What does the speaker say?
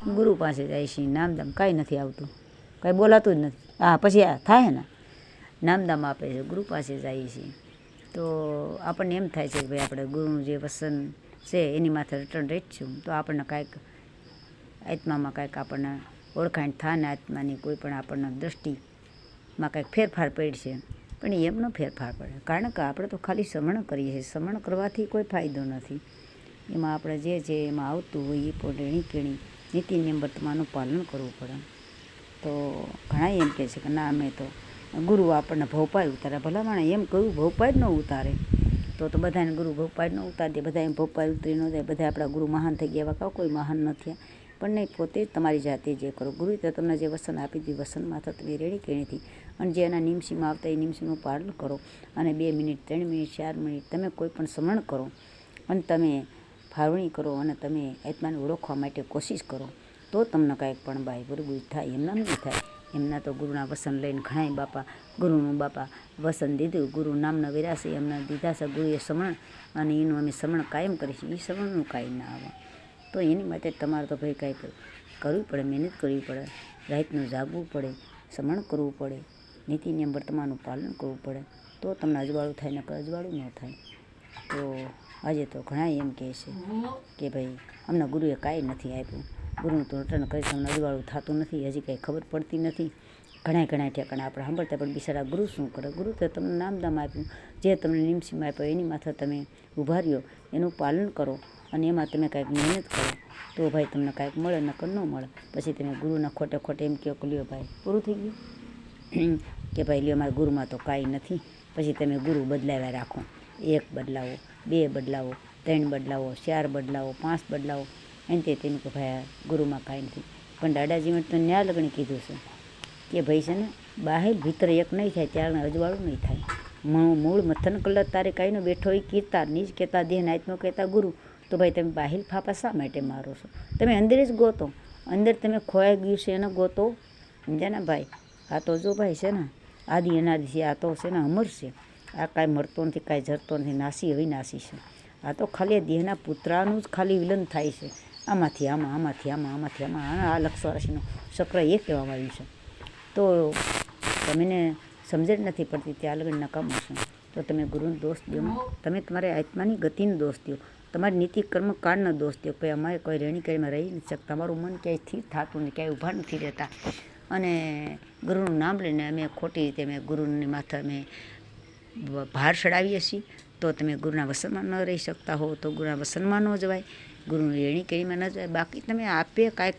ગુરુ પાસે જાય છે, નામદામ કાંઈ નથી આવતું, કાંઈ બોલાતું જ નથી. હા પછી આ થાય ને નામદામ આપે છે, ગુરુ પાસે જાય છે. તો આપણને એમ થાય છે કે ભાઈ આપણે ગુરુનું જે વસન છે એની માથે રિટર્ન રહીશું તો આપણને કાંઈક આત્મામાં કાંઈક આપણને ઓળખાણ થાય ને આત્માની કોઈ પણ આપણને દ્રષ્ટિમાં કાંઈક ફેરફાર પડશે. પણ એમ ન ફેરફાર પડે, કારણ કે આપણે તો ખાલી સમરણ કરીએ છીએ. સમરણ કરવાથી કોઈ ફાયદો નથી. એમાં આપણે જે એમાં આવતું હોય એ પણ રેણી કેણી નીતિ નિયમ વર્તમાનનું પાલન કરવું પડે. તો ઘણા એમ કહે છે કે ના અમે તો ગુરુ આપણને ભોપાય ઉતારે. ભલામણ એમ કહ્યું ભોપાય જ ન ઉતારે તો બધાને ગુરુ ભોપાય ન ઉતારી દે. બધા એમ ભોપાય ઉતરી ન જાય, બધા આપણા ગુરુ મહાન થઈ ગયા. એવા કોઈ મહાન નથી. પણ નહીં, પોતે જ તમારી જાતે જે કરો. ગુરુએ તો તમને જે વસન આપી દીધું વસનમાં તો તમે રેડી કેણીથી અને જે એના નિમસીમાં આવતા એ નિમસીનું પાલન કરો. અને 2 મિનિટ 3 મિનિટ 4 મિનિટ તમે કોઈ પણ સમરણ કરો અને તમે ફાળવણી કરો અને તમે આત્માને ઓળખવા માટે કોશિશ કરો તો તમને કાંઈક પણ બાય બરોબર થાય. એમના નહીં થાય. એમના તો ગુરુના વસન લઈને ઘણાય બાપા ગુરુનું બાપા વસન દીધું. ગુરુ નામના વિરાશે એમને દીધા છે ગુરુએ સમરણ, અને એનું અમે સમરણ કાયમ કરીશું. એ સમરણનું કાંઈ ના આવે. તો એની માટે તમારે તો ભાઈ કાંઈક કરવું પડે, મહેનત કરવી પડે, રાતનું જાગવું પડે, સમરણ કરવું પડે, નીતિ નિયમ વર્તમાનનું પાલન કરવું પડે તો તમને અજવાળું થાય, નકર અજવાળું ન થાય. તો આજે તો ઘણા એમ કહે છે કે ભાઈ અમને ગુરુએ કાંઈ નથી આપ્યું, ગુરુનું તો રિટર્ન કરી તમને અજવાળું થતું નથી, હજી કાંઈ ખબર પડતી નથી. ઘણા ઠેકાણા આપણે સાંભળતા પણ બિચારા ગુરુ શું કરે? ગુરુ તો તમને નામદામ આપ્યું, જે તમને નિમસીમાં આપ્યો એની માથે તમે ઊભા રહ્યો, એનું પાલન કરો અને એમાં તમે કાંઈક મહેનત કરો તો ભાઈ તમને કાંઈક મળે, નકર ન મળે. પછી તમે ગુરુના ખોટે એમ કહો કે લ્યો ભાઈ પૂરું થઈ ગયું કે ભાઈ લ્યો મારા ગુરુમાં તો કાંઈ નથી. પછી તમે ગુરુ બદલાવ્યા રાખો. 1 બદલાવો, 2 બદલાવો, 3 બદલાવો, 4 બદલાવો, 5 બદલાવો. એને તે તેનું કે ભાઈ ગુરુમાં કાંઈ નથી. પણ દાદાજીએ તો ન્યા લગણી કીધું છે કે ભાઈ છે ને બાહેર ભીતર એક નહીં થાય ત્યારે અજવાળું નહીં થાય. મૂળ મથન કલર તારે કાંઈ ન બેઠો એ કીર્તા નીજ કહેતા દેહ નાયતનો કહેતા ગુરુ. તો ભાઈ તમે બાહિર ફાફા શા માટે મારો છો? તમે અંદર જ ગોતો, અંદર તમે ખોવાઈ ગયું છે એને ગોતો. સમજ્યા ને ભાઈ? આ તો જો ભાઈ છે ને આદિ અનાદિ છે. આ તો છે ને અમર છે. આ કાંઈ મળતો નથી, કાંઈ જરતો નથી, નાસી અવિનાશી છે. આ તો ખાલી દેહના પુત્રાનું જ ખાલી વિલન થાય છે. આમાંથી આમાં, આમાંથી આમાં, આમાંથી આમાં. આ લક્ષ રાશિનું ચક્ર એ કહેવામાં આવ્યું છે. તો તમને સમજણ નથી પડતી ત્યાં લગન નકામો છે. તો તમે ગુરુનો દોષ દો, તમે તમારી આત્માની ગતિનો દોષ દો, તમારી નીતિ કર્મ કાળનો દોષ દો. ભાઈ અમારે કોઈ રેણી કેણીમાં રહી નથી શકતા, તમારું મન ક્યાંય સ્થિર થતું નથી, ક્યાંય ઊભા નથી રહેતા. અને ગુરુનું નામ લઈને અમે ખોટી રીતે અમે ગુરુની માથે અમે ભાર ચડાવીએ છીએ. તો તમે ગુરુના વસનમાં ન રહી શકતા હો તો ગુરુના વસનમાં ન જવાય, ગુરુની રેણી કેણીમાં ન જવાય. બાકી તમે આપે કાંઈક